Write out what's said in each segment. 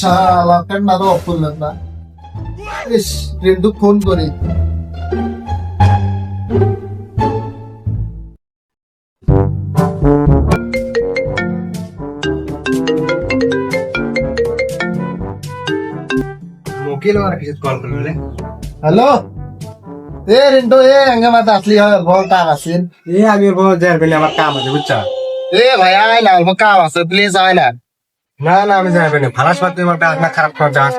শালা কেন্নারও অপূর্ণ না। ইস, রিন্টু ফোন করি। মুকিল আমার কিছু কল করলে হ্যালো, এ রিন্টু, এ আঙ্গে মাথা আসলি হয়, বল কাম আছে। আমি বল যাই বলে আমার কাম আছে বুঝছো। এ ভাই আয় না, অল্প কাম আছে, প্লিজ আয় না। না আমি যাই না ভাড়া সাথে আমার না খারাপ করে যাস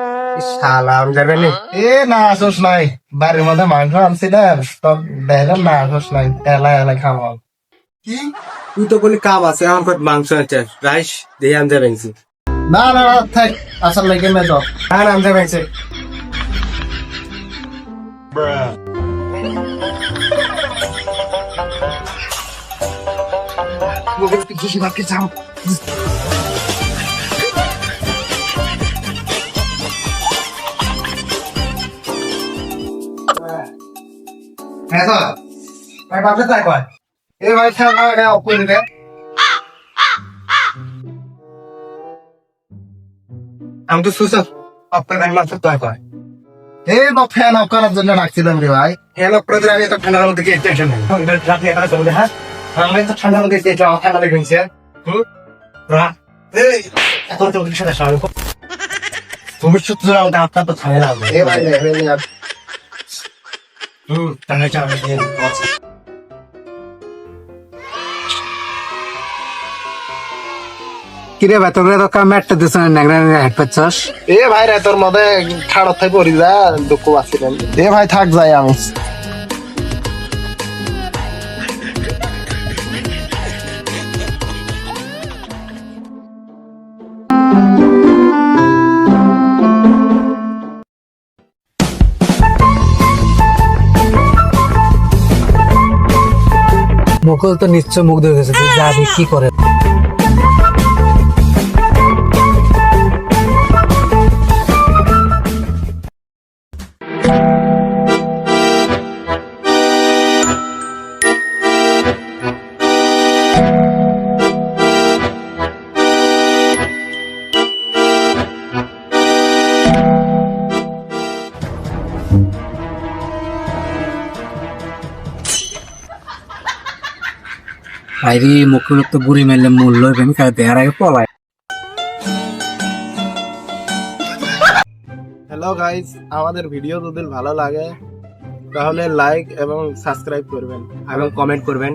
শালা আমি যাবে না। এ না আসোস নাই, বাড়ির মধ্যে মাংস আনছিলাম তো দেখলাম না আসোস নাই, এলা এলা খাওয়া। কি তুই তো বলি কাম আছে আমার কত মাংস আছে রাইস দিয়ে আমি যাবেন না না না, থাক, আসল লাগে না যাও। আর আমি যাবেন হ্যাঁ স্যার, ভাই বাপে তাই কয় এ ভাই থাক, আগে অফ করে দে। আমি তো সুসা আপনার ভাই মাত্র তাই কয় এ বা ফ্যান অফ করার জন্য রাখছিলাম রে ভাই। হ্যালো প্রদের আমি তো ঠান্ডার মধ্যে গিয়ে টেনশন নেই রাতে এখানে চলে হ্যাঁ আমি তো ঠান্ডার মধ্যে গিয়ে ঠান্ডা লেগেছে রাত এই এখন তো কিছু না সবাই তুমি সত্যি আমাদের আপনার তো ছাড়ে না এ ভাই তাহলে চাবে কিরে ভাই তোমরা তো কাম একটা দিছ না নেগরা হেড পাচ্ছস এ ভাই রে, তোর মধ্যে খাড়ত থাই পড়ি যা, দুঃখ পাচ্ছিলাম। এ ভাই থাক, যাই আমি। মুকুল তো নিশ্চয় মুগ্ধ হয়ে গেছে, যা কি করে। আরে মুকুল তো বুড়ি মারলে মূল্য দেয়ার আগে পলায়। হ্যালো গাইস, আমাদের ভিডিও যদি ভালো লাগে তাহলে লাইক এবং সাবস্ক্রাইব করবেন এবং কমেন্ট করবেন।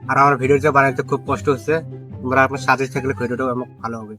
আর আমার ভিডিওটা বানাতে খুব কষ্ট হচ্ছে, তোমরা আপনার সাথে থাকলে ভিডিওটা আমার ভালো হবে।